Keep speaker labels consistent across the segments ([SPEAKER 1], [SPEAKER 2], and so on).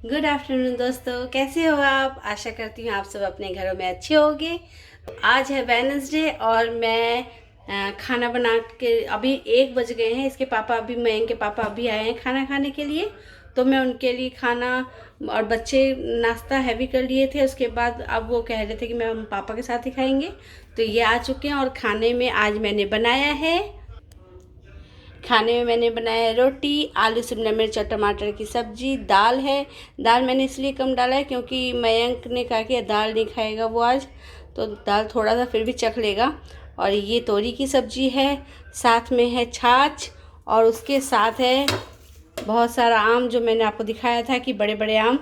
[SPEAKER 1] Good afternoon दोस्तों, कैसे हो आप। आशा करती हूँ आप सब अपने घरों में अच्छे होंगे। आज है वेडनेसडे और मैं खाना बना के अभी 1 बज गए हैं। इसके पापा अभी मयंक के पापा अभी आए हैं खाना खाने के लिए, तो मैं उनके लिए खाना और बच्चे नाश्ता हैवी कर लिए थे। उसके बाद अब वो कह रहे थे कि मैं हम पापा के साथ ही खाएंगे, तो ये आ चुके हैं। और खाने में आज मैंने बनाया है, खाने में मैंने बनाया है रोटी, आलू शिमला मिर्च और टमाटर की सब्जी, दाल है। दाल मैंने इसलिए कम डाला है क्योंकि मयंक ने कहा कि दाल नहीं खाएगा वो आज, तो दाल थोड़ा सा फिर भी चख लेगा। और ये तोरी की सब्जी है, साथ में है छाछ, और उसके साथ है बहुत सारा आम जो मैंने आपको दिखाया था कि बड़े बड़े आम।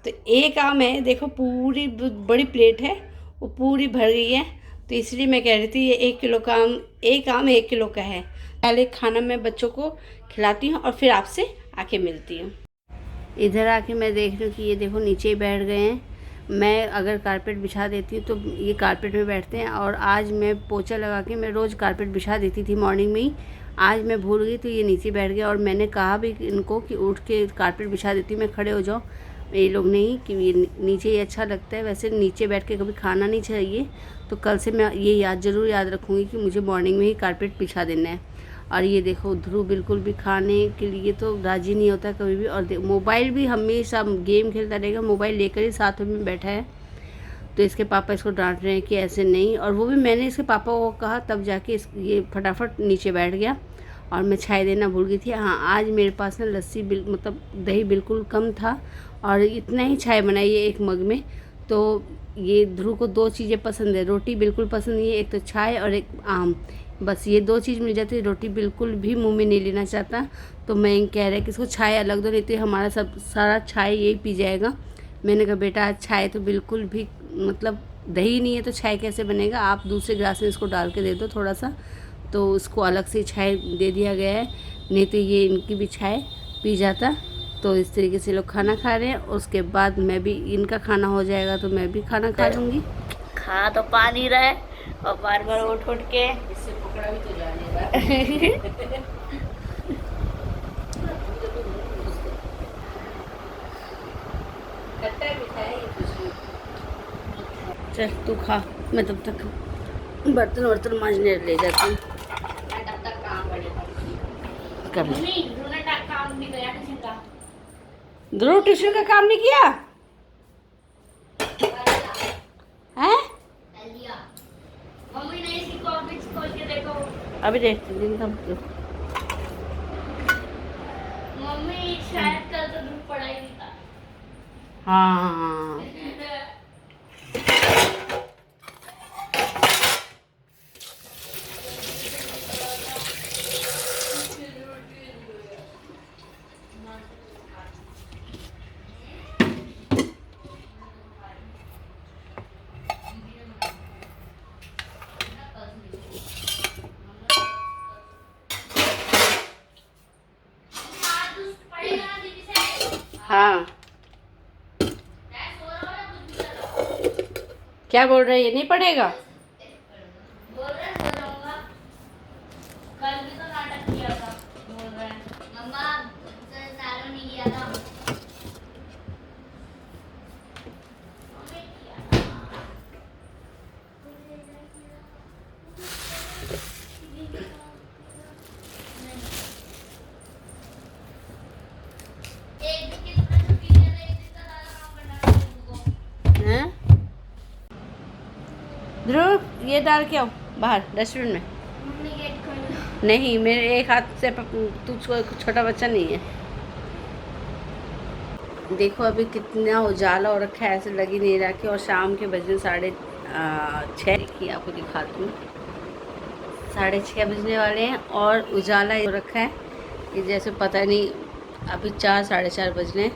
[SPEAKER 1] तो एक आम है, देखो पूरी बड़ी प्लेट है, वो पूरी भर गई है। तो इसलिए मैं कह रही थी ये 1 किलो का आम, एक आम 1 किलो का है। पहले खाना मैं बच्चों को खिलाती हूँ और फिर आपसे आके मिलती हूँ। इधर आके मैं देख रही हूँ कि ये देखो नीचे ही बैठ गए हैं। मैं अगर कारपेट बिछा देती हूँ तो ये कारपेट में बैठते हैं, और आज मैं पोछा लगा के, मैं रोज़ कारपेट बिछा देती थी मॉर्निंग में ही, आज मैं भूल गई तो ये नीचे बैठ गया। और मैंने कहा भी इनको कि उठ के कारपेट बिछा देती हूँ, मैं खड़े हो जाओ। ये लोग नहीं कि ये नीचे ही अच्छा लगता है। वैसे नीचे बैठ के कभी खाना नहीं चाहिए, तो कल से मैं ये ज़रूर याद रखूँगी कि मुझे मॉर्निंग में ही कारपेट बिछा देना है। और ये देखो ध्रुव बिल्कुल भी खाने के लिए तो राज़ी नहीं होता कभी भी। और मोबाइल भी हमेशा गेम खेलता रहेगा, मोबाइल लेकर ही साथ में बैठा है। तो इसके पापा इसको डांट रहे हैं कि ऐसे नहीं, और वो भी मैंने इसके पापा को कहा तब जाके ये फटाफट नीचे बैठ गया। और मैं चाय देना भूल गई थी। हाँ, आज मेरे पास ना लस्सी मतलब दही बिल्कुल कम था, और इतना ही चाय बनाई है 1 मग में। तो ये ध्रुव को 2 चीज़ें पसंद है, रोटी बिल्कुल पसंद नहीं है, एक तो चाय और एक आम। बस ये 2 चीज़ मिल जाती है, रोटी बिल्कुल भी मुंह में नहीं लेना चाहता। तो मैं कह रहा है कि इसको चाय अलग दो, नहीं तो हमारा सब सारा चाय यही पी जाएगा। मैंने कहा बेटा आज चाय तो बिल्कुल भी मतलब दही नहीं है तो चाय कैसे बनेगा, आप दूसरे गिलास में इसको डाल के दे दो थोड़ा सा। तो उसको अलग से चाय दे दिया गया है, नहीं तो ये इनकी भी चाय पी जाता। तो इस तरीके से लोग खाना खा रहे हैं। उसके बाद मैं भी, इनका खाना हो जाएगा तो मैं भी खाना खा लूँगी।
[SPEAKER 2] खा तो पानी रहे और बार बार उठ उठ के
[SPEAKER 1] इससे पकड़ा भी तो जाने चल तू खा, मैं तब तक बर्तन वर्तन मांजने ले जाती हूँ। कर ले। ध्रुव ट्यूशन का काम नहीं किया है?
[SPEAKER 2] मम्मी ने इसी कॉपी खोल के देखो।
[SPEAKER 1] अभी देखती हूँ तब।
[SPEAKER 2] मम्मी शायद कल तो धूप पड़ा ही नहीं था।
[SPEAKER 1] हाँ हाँ, क्या बोल रहे हैं, ये नहीं पढ़ेगा?
[SPEAKER 2] बोल रहे हैं सो जाऊंगा। कल भी तो नाटक किया था, बोल रहे हैं मम्मा सैरो नहीं किया था। एक दिन की तो छुट्टी ले रहे, एक दिन का सारा काम करना है तुमको।
[SPEAKER 1] हैं? ध्रुव ये डाल के आओ बाहर डस्टबिन में।
[SPEAKER 2] मम्मी गेट खोलो।
[SPEAKER 1] नहीं, मेरे एक हाथ से तू छोटा बच्चा नहीं है। देखो अभी कितना उजाला हो रखा है, ऐसे लगी नहीं रहा कि, और शाम के बजे 6:30 की आपको दिखाती हूँ। 6:30 बजने वाले हैं और उजाला हो रखा है कि जैसे पता नहीं अभी 4 4:30 बजने हैं।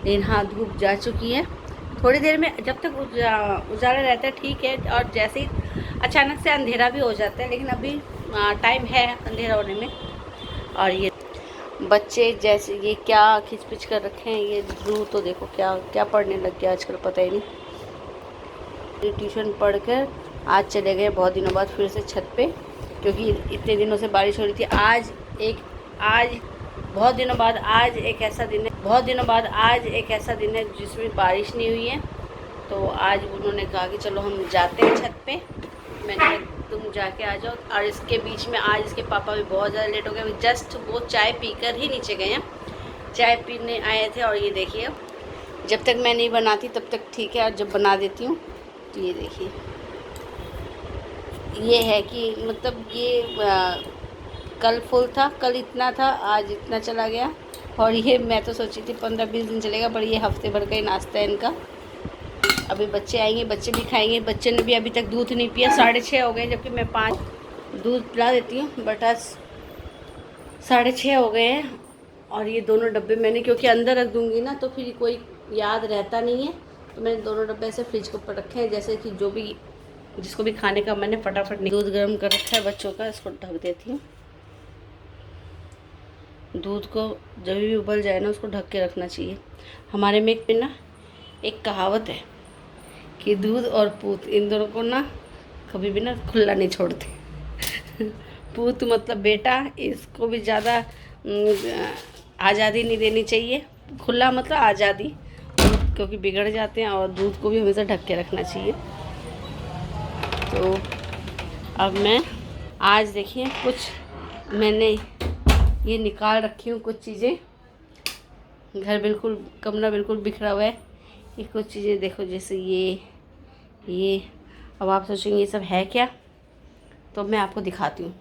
[SPEAKER 1] लेकिन हाँ, धूप जा चुकी है। थोड़ी देर में जब तक उजाला रहता है ठीक है, और जैसे ही अचानक से अंधेरा भी हो जाता है, लेकिन अभी टाइम है अंधेरा होने में। और ये बच्चे जैसे ये क्या खिचपिच कर रखे हैं, ये ध्रुव तो देखो क्या क्या पढ़ने लग गया आजकल, पता ही नहीं। ट्यूशन पढ़कर आज चले गए बहुत दिनों बाद फिर से छत पे, क्योंकि इतने दिनों से बारिश हो रही थी। आज बहुत दिनों बाद आज एक ऐसा दिन है जिसमें बारिश नहीं हुई है। तो आज उन्होंने कहा कि चलो हम जाते हैं छत पे। मैंने कहा तुम जाके आ जाओ। और इसके बीच में आज इसके पापा भी बहुत ज़्यादा लेट हो गए। जस्ट वो चाय पीकर ही नीचे गए हैं, चाय पीने आए थे। और ये देखिए, जब तक मैं नहीं बनाती तब तक ठीक है, और जब बना देती हूँ तो ये देखिए, ये है कि मतलब ये कल फुल था, कल इतना था, आज इतना चला गया। और ये मैं तो सोची थी 15-20 दिन चलेगा, पर ये हफ्ते भर का ही नाश्ता है इनका। अभी बच्चे आएंगे, बच्चे भी खाएंगे। बच्चे ने भी अभी तक दूध नहीं पिया, 6:30 हो गए, जबकि मैं 5 दूध पिला देती हूँ, बट आज 6:30 हो गए हैं। और ये दोनों डब्बे मैंने, क्योंकि अंदर रख दूँगी ना तो फिर कोई याद रहता नहीं है, तो मैंने दोनों डब्बे ऐसे फ्रिज के ऊपर रखे हैं, जैसे कि जो भी जिसको भी खाने का मैंने फटाफट दूध गर्म कर रखा है बच्चों का, इसको ढक देती हूँ। दूध को जब भी उबल जाए ना उसको ढक के रखना चाहिए। हमारे में एक कहावत है कि दूध और पूत, इन दोनों को ना कभी भी ना खुला नहीं छोड़ते। पूत मतलब बेटा, इसको भी ज़्यादा आज़ादी नहीं देनी चाहिए। खुला मतलब आज़ादी, क्योंकि बिगड़ जाते हैं। और दूध को भी हमेशा ढक के रखना चाहिए। तो अब मैं आज देखिए कुछ मैंने ये निकाल रखी हूँ, कुछ चीज़ें। घर बिल्कुल, कमरा बिल्कुल बिखरा हुआ है। ये कुछ चीज़ें देखो, जैसे ये अब आप सोचेंगे ये सब है क्या, तो मैं आपको दिखाती हूँ।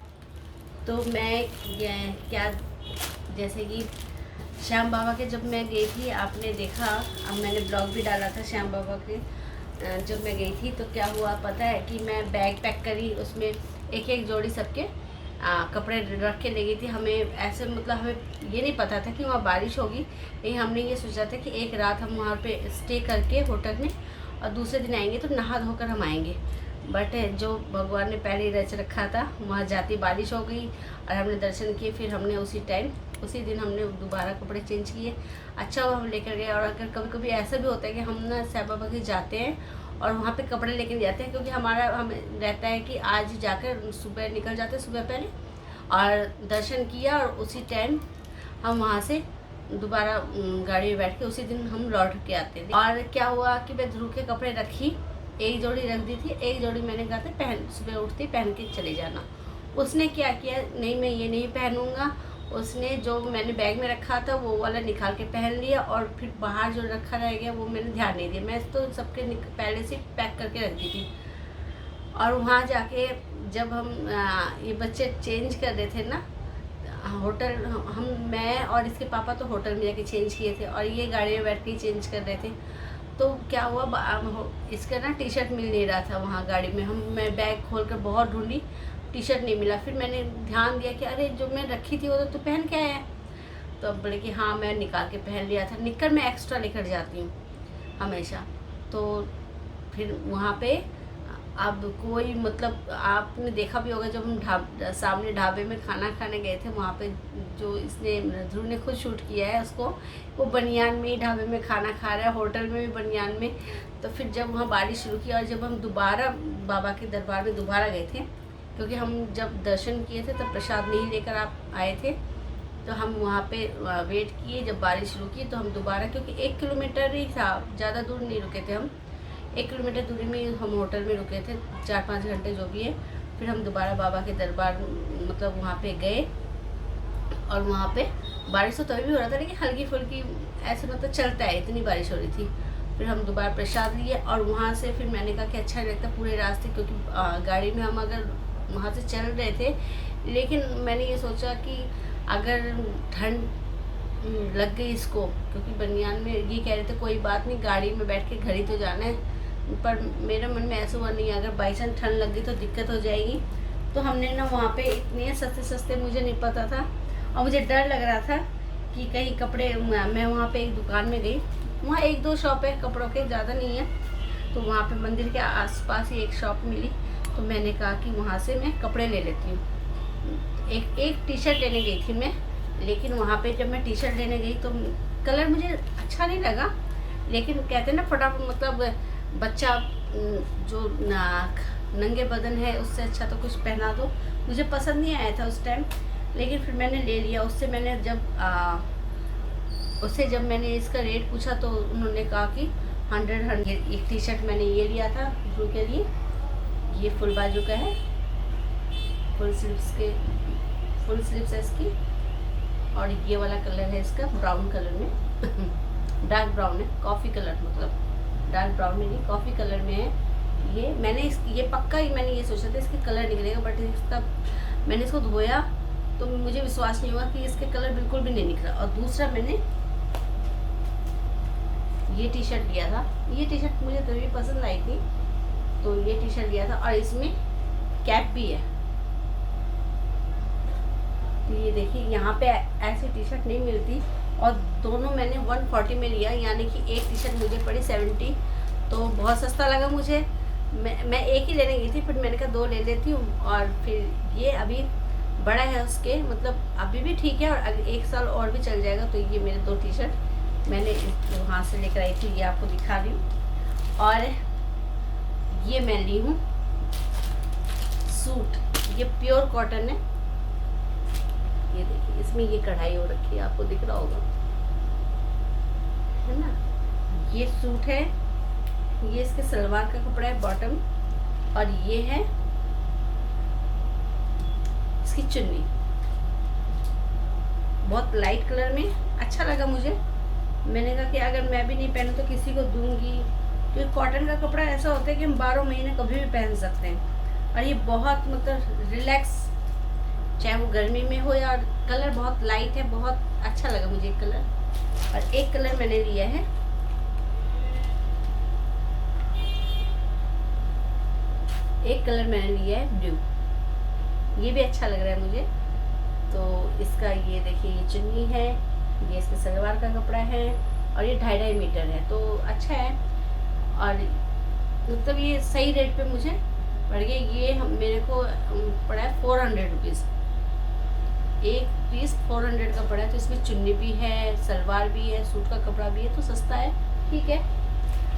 [SPEAKER 1] तो मैं क्या, जैसे कि श्याम बाबा के जब मैं गई थी, आपने देखा, अब मैंने ब्लॉग भी डाला था श्याम बाबा के जब मैं गई थी। तो क्या हुआ पता है कि मैं बैग पैक करी, उसमें एक जोड़ी सबके कपड़े रख के ले गई थी। हमें ऐसे मतलब हमें ये नहीं पता था कि वहाँ बारिश होगी, लेकिन हमने ये सोचा था कि एक रात हम वहाँ पे स्टे करके होटल में, और दूसरे दिन आएंगे तो नहा धोकर हम आएंगे। बट जो भगवान ने पहले ही रच रखा था, वहाँ जाती बारिश हो गई और हमने दर्शन किए। फिर हमने उसी दिन हमने दोबारा कपड़े चेंज किए। अच्छा वो हम लेकर गए। और अगर कभी कभी ऐसा भी होता है कि हम ना साईं बाबा के जाते हैं और वहाँ पे कपड़े लेकर जाते हैं, क्योंकि हमें रहता है कि आज जाकर सुबह निकल जाते हैं, सुबह पहले, और दर्शन किया और उसी टाइम हम वहाँ से दोबारा गाड़ी में बैठ के उसी दिन हम लौट के आते थे। और क्या हुआ कि मैं ध्रुव के कपड़े रखी, एक जोड़ी रख दी थी, एक जोड़ी मैंने कहा था सुबह उठती पहन के चले जाना। उसने क्या किया, नहीं मैं ये नहीं पहनूंगा। उसने जो मैंने बैग में रखा था वो वाला निकाल के पहन लिया, और फिर बाहर जो रखा रह गया वो मैंने ध्यान नहीं दिया। मैं तो सबके पहले से पैक करके रख दी थी। और वहाँ जाके जब हम ये बच्चे चेंज कर रहे थे ना होटल, मैं और इसके पापा तो होटल में जाके चेंज किए थे, और ये गाड़ी में बैठ के चेंज कर रहे थे। तो क्या हुआ, इसका ना टी शर्ट मिल नहीं रहा था वहाँ गाड़ी में। मैं बैग खोल कर बहुत ढूंढी, टी शर्ट नहीं मिला। फिर मैंने ध्यान दिया कि अरे जो मैं रखी थी वो तो पहन के आया है। तो अब बोले कि हाँ मैं निकाल के पहन लिया था। निक्कर मैं एक्स्ट्रा लेकर जाती हूँ हमेशा। तो फिर वहाँ पे अब कोई मतलब आपने देखा भी होगा, जब हम सामने ढाबे में खाना खाने गए थे, वहाँ पे जो इसने ध्रुव ने खुद शूट किया है उसको, वो बनियान में ही ढाबे में खाना खा रहा है, होटल में भी बनियान में। तो फिर जब वहाँ बारिश शुरू की और जब हम दोबारा बाबा के दरबार में दोबारा गए थे, क्योंकि हम जब दर्शन किए थे तब प्रसाद नहीं लेकर आप आए थे, तो हम वहाँ पे वेट किए। जब बारिश शुरू की तो हम दोबारा, क्योंकि 1 किलोमीटर ही था, ज़्यादा दूर नहीं रुके थे हम, 1 किलोमीटर दूरी में हम होटल में रुके थे, 4-5 घंटे जो भी है। फिर हम दोबारा बाबा के दरबार मतलब वहाँ पे गए, और वहाँ पे बारिश तो तभी भी हो रहा था, लेकिन हल्की फुल्की ऐसे मतलब चलता है, इतनी बारिश हो रही थी। फिर हम दोबारा प्रसाद लिए, और वहाँ से फिर मैंने कहा कि अच्छा नहीं लगता पूरे रास्ते, क्योंकि गाड़ी में हम अगर वहाँ से चल रहे थे, लेकिन मैंने ये सोचा कि अगर ठंड लग गई इसको, क्योंकि बनियान में ये कह रहे थे कोई बात नहीं, गाड़ी में बैठ के घर ही तो जाना है, पर मेरे मन में ऐसा हुआ नहीं, अगर बाई चांस ठंड लग गई तो दिक्कत हो जाएगी। तो हमने ना वहाँ पे इतने सस्ते मुझे नहीं पता था, और मुझे डर लग रहा था कि कहीं कपड़े, मैं वहाँ पे एक दुकान में गई, वहाँ 1-2 शॉप है कपड़ों के, ज़्यादा नहीं है। तो वहाँ पे मंदिर के आसपास ही एक शॉप मिली, तो मैंने कहा कि वहाँ से मैं कपड़े ले लेती हूँ। एक टी शर्ट लेने गई थी मैं, लेकिन वहाँ पे जब मैं टी शर्ट लेने गई तो कलर मुझे अच्छा नहीं लगा, लेकिन कहते हैं ना फटाफट मतलब बच्चा जो नंगे बदन है उससे अच्छा तो कुछ पहना दो, मुझे पसंद नहीं आया था उस टाइम। लेकिन फिर मैंने ले लिया। उससे जब मैंने इसका रेट पूछा तो उन्होंने कहा कि 100। एक टी शर्ट मैंने ये लिया था ब्लू के लिए, ये फुल बाजू का है, फुल स्लीव्स है इसकी, और ये वाला कलर है इसका ब्राउन कलर में डार्क ब्राउन है, कॉफ़ी कलर, मतलब डार्क ब्राउन में नहीं, कॉफ़ी कलर में है ये। ये पक्का ही मैंने ये सोचा था इसके कलर निकलेगा, बट मैंने इसको धोया तो मुझे विश्वास नहीं हुआ कि इसके कलर बिल्कुल भी नहीं निकला। और दूसरा मैंने ये टी शर्ट लिया था, ये टी शर्ट मुझे तभी पसंद आई थी, तो ये टी शर्ट लिया था और इसमें कैप भी है। तो ये देखिए यहाँ पे ऐसी टी शर्ट नहीं मिलती, और दोनों मैंने 140 में लिया, यानी कि एक टी शर्ट मुझे पड़ी 70, तो बहुत सस्ता लगा मुझे। मैं एक ही लेने गई थी, फिर मैंने कहा 2 ले लेती हूँ। और फिर ये अभी बड़ा है उसके, मतलब अभी भी ठीक है, और 1 साल और भी चल जाएगा। तो ये मेरे 2 टी शर्ट मैंने वहाँ से लेकर आई थी, ये आपको दिखा रही हूँ। और ये मैं ली हूँ सूट, ये प्योर कॉटन है, ये देखिए इसमें ये कढ़ाई हो रखी है, आपको दिख रहा होगा, है ना। ये सूट है, ये इसके सलवार का कपड़ा है बॉटम, और ये है इसकी चुन्नी, बहुत लाइट कलर में, अच्छा लगा मुझे। मैंने कहा कि अगर मैं भी नहीं पहनूं तो किसी को दूंगी, क्योंकि कॉटन का कपड़ा ऐसा होता है कि हम 12 महीने कभी भी पहन सकते हैं। और ये बहुत मतलब रिलैक्स, चाहे वो गर्मी में हो, या कलर बहुत लाइट है, बहुत अच्छा लगा मुझे एक कलर। और एक कलर मैंने लिया है ब्लू, ये भी अच्छा लग रहा है मुझे। तो इसका ये देखिए, ये चुन्नी है, ये इसके सलवार का कपड़ा है, और ये 2.5 मीटर है, तो अच्छा है। और मतलब ये सही रेट पे मुझे पड़ गया। ये मेरे को पड़ा है 400 रुपीज़, एक पीस 400 का पड़ा है। तो इसमें चुन्नी भी है, सलवार भी है, सूट का कपड़ा भी है, तो सस्ता है, ठीक है,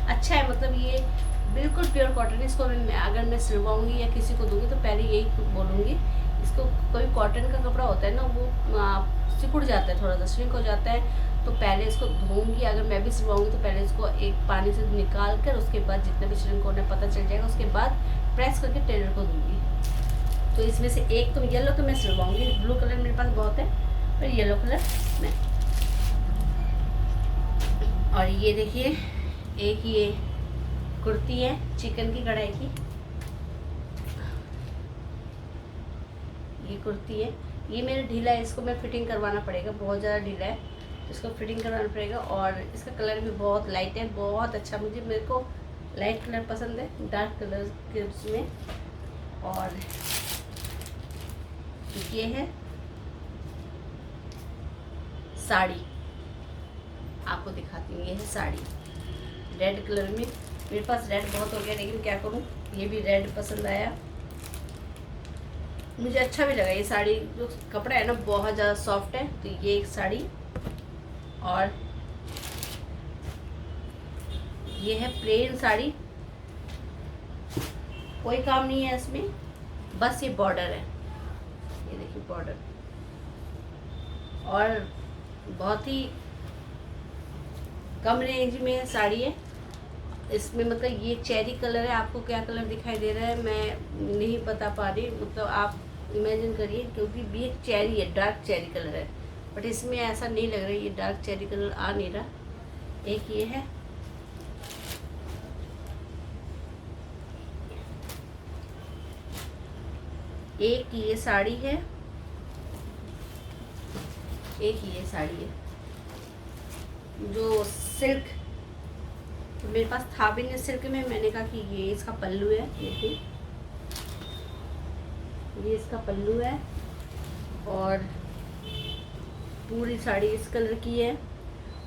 [SPEAKER 1] अच्छा है। मतलब ये बिल्कुल प्योर कॉटन है। इसको अगर मैं सिलवाऊंगी या किसी को दूंगी तो पहले यही बोलूँगी, इसको कोई कॉटन का कपड़ा होता है ना, वो सिकुड़ जाता है, थोड़ा सा श्रिंक हो जाता है, तो पहले इसको धोऊंगी। अगर मैं भी सिलवाऊंगी तो पहले इसको एक पानी से निकाल कर, उसके बाद जितना भी श्रिंक होना पता चल जाएगा, उसके बाद प्रेस करके टेलर को दूंगी। तो इसमें से एक तो येलो तो मैं सिलवाऊंगी, ब्लू कलर मेरे पास बहुत है, पर येलो कलर मैं। और ये देखिए, एक ये कुर्ती है चिकन की कढ़ाई की, ये कुर्ती है, ये मेरा ढीला है, इसको मैं फिटिंग करवाना पड़ेगा, बहुत ज़्यादा ढीला है, तो इसको फिटिंग करवाना पड़ेगा। और इसका कलर भी बहुत लाइट है, बहुत अच्छा, मेरे को लाइट कलर पसंद है, डार्क कलर के उसमें। और ये है साड़ी, आपको दिखाती हूँ, ये है साड़ी रेड कलर में। मेरे पास रेड बहुत हो गया, लेकिन क्या करूँ, ये भी रेड पसंद आया, मुझे अच्छा भी लगा। ये साड़ी जो कपड़ा है ना बहुत ज़्यादा सॉफ्ट है, तो ये एक साड़ी। और ये है प्लेन साड़ी, कोई काम नहीं है इसमें, बस ये बॉर्डर है, ये देखिए बॉर्डर। और बहुत ही कम रेंज में साड़ी है, इसमें मतलब ये चेरी कलर है, आपको क्या कलर दिखाई दे रहा है मैं नहीं बता पा रही, मतलब आप इमेजिन करिए, क्योंकि ये चेरी है, डार्क चेरी कलर है, बट इसमें ऐसा नहीं लग रहा है, ये डार्क चेरी कलर आ नहीं रहा। एक ये है, एक ये साड़ी है, एक ये साड़ी है जो सिल्क, तो मेरे पास था भी नहीं सिल्क में, मैंने कहा कि ये इसका पल्लू है, देखिए ये इसका पल्लू है, और पूरी साड़ी इस कलर की है।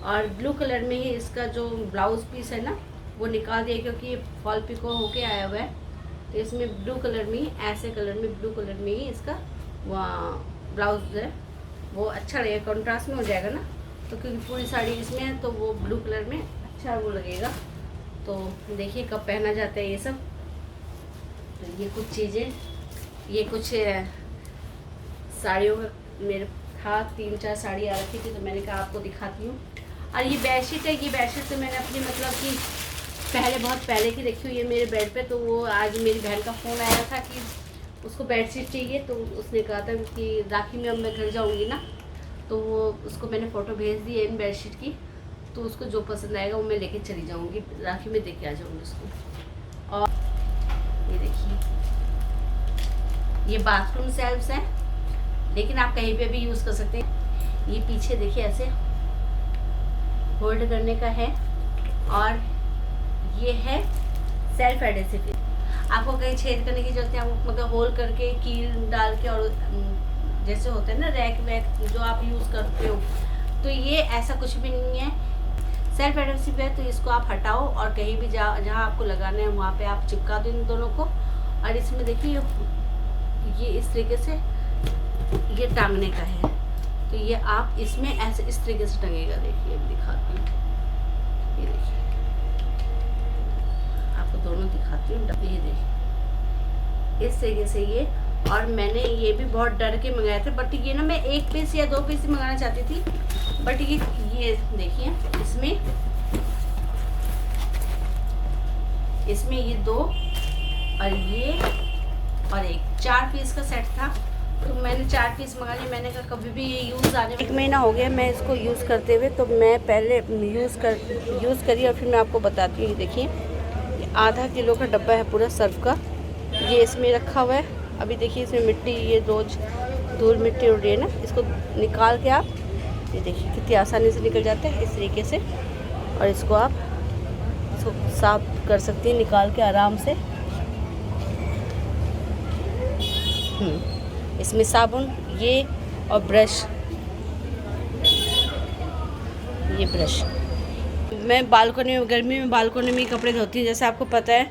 [SPEAKER 1] और ब्लू कलर में ही इसका जो ब्लाउज पीस है ना वो निकाल दिया, क्योंकि ये फॉल पिको होके आया हुआ है, तो इसमें ब्लू कलर में ही, ऐसे कलर में ब्लू कलर में ही इसका ब्लाउज है, वो अच्छा लगेगा, कंट्रास्ट में हो जाएगा ना, तो क्योंकि पूरी साड़ी इसमें है तो वो ब्लू कलर में अच्छा वो लगेगा। तो देखिए कब पहना जाता है ये सब। तो ये कुछ चीज़ें, ये कुछ साड़ियों मेरे था 3-4 साड़ी आ रखी थी, तो मैंने कहा आपको दिखाती हूँ। और ये बेडशीट है, ये बेडशीट तो मैंने अपनी मतलब कि पहले बहुत पहले की रखी हुई है मेरे बेड पे। तो वो आज मेरी बहन का फ़ोन आया था कि उसको बेडशीट चाहिए, तो उसने कहा था कि राखी में अब मैं घर जाऊँगी ना, तो वो उसको मैंने फ़ोटो भेज दी है इन बेडशीट की। तो उसको जो पसंद आएगा वो मैं लेके चली जाऊँगी, राखी में दे के आ जाऊँगी उसको। और ये देखिए, ये बाथरूम सेल्फ्स हैं, लेकिन आप कहीं पे भी यूज़ कर सकते हैं। ये पीछे देखिए ऐसे होल्ड करने का है, और ये है सेल्फ एडेसिव। आपको कहीं छेद करने की जरूरत है, आपको मतलब होल करके कील डाल के, और जैसे होते हैं ना रैक वैक जो आप यूज़ करते हो, तो ये ऐसा कुछ भी नहीं है। सेल्फ एडेसिव है, तो इसको आप हटाओ और कहीं भी जहाँ आपको लगाना है वहाँ पे आप चिपका दो इन दोनों को। और इसमें देखिए ये इस तरीके से ये टांगने का है, तो ये आप इसमें ऐसे इस तरीके से टंगेगा। देखिए अब दिखाती हूँ, ये देखिए आपको दोनों दिखाती हूँ। ये देखिए इस तरीके से ये। और मैंने ये भी बहुत डर के मंगाए थे, बट ये ना मैं 1 पीस या 2 पीस ही मंगाना चाहती थी, बट ये देखिए इसमें ये 2 और ये और एक 4 पीस का सेट था, तो मैंने 4 पीस मंगा लिए। मैंने कहा कभी भी ये यूज़ आने में 1 महीना हो गया मैं इसको यूज़ करते हुए, तो मैं पहले यूज़ करी और फिर मैं आपको बताती हूँ। ये देखिए आधा किलो का डब्बा है पूरा सर्फ का, ये इसमें रखा हुआ है। अभी देखिए इसमें मिट्टी, ये रोज़ धूल मिट्टी उड़ रही है ना, इसको निकाल के आप ये देखिए कितनी आसानी से निकल जाता है इस तरीके से। और इसको आप इसको साफ कर सकती हैं निकाल के आराम से। इसमें साबुन ये और ब्रश, ये ब्रश। मैं बालकोनी में, गर्मी में बालकोनी में कपड़े धोती हूँ जैसे आपको पता है,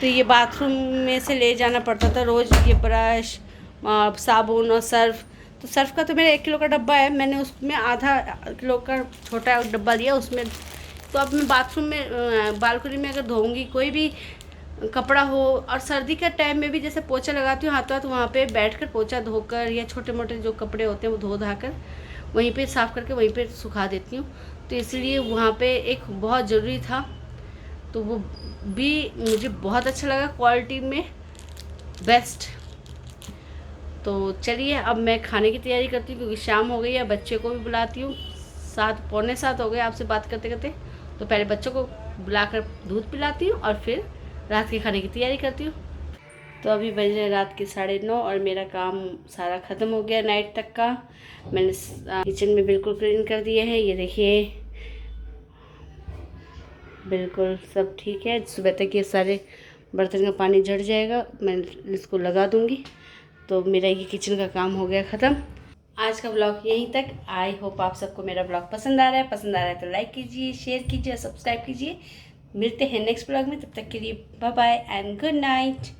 [SPEAKER 1] तो ये बाथरूम में से ले जाना पड़ता था रोज़ ये ब्रश, साबुन और सर्फ। तो सर्फ का तो मेरा 1 किलो का डब्बा है, मैंने उसमें आधा किलो का छोटा डब्बा लिया उसमें। तो अब मैं बाथरूम में बालकोनी में अगर धोऊंगी कोई भी कपड़ा हो, और सर्दी के टाइम में भी जैसे पोछा लगाती हूँ हाथों हाथ, वहाँ पे बैठकर पोछा धोकर, या छोटे मोटे जो कपड़े होते हैं वो धो धा कर वहीं पे साफ़ करके वहीं पे सुखा देती हूँ। तो इसलिए वहाँ पे एक बहुत ज़रूरी था, तो वो भी मुझे बहुत अच्छा लगा, क्वालिटी में बेस्ट। तो चलिए अब मैं खाने की तैयारी करती हूँ, क्योंकि शाम हो गई है। बच्चे को भी बुलाती हूँ, 7 पौने 7 हो गए आपसे बात करते करते। तो पहले बच्चों को बुलाकर दूध पिलाती हूँ और फिर रात के खाने की तैयारी करती हूँ। तो अभी बज रहे रात के 9:30 और मेरा काम सारा ख़त्म हो गया नाइट तक का। मैंने किचन में बिल्कुल क्लीन कर दिए हैं, ये देखिए बिल्कुल सब ठीक है। सुबह तक ये सारे बर्तन का पानी झड़ जाएगा, मैं इसको लगा दूँगी। तो मेरा ये किचन का काम हो गया ख़त्म। आज का ब्लॉग यहीं तक। आई होप आप सबको मेरा ब्लॉग पसंद आ रहा है। पसंद आ रहा है तो लाइक कीजिए, शेयर कीजिए, सब्सक्राइब कीजिए। मिलते हैं नेक्स्ट ब्लॉग में, तब तक के लिए bye bye and good night.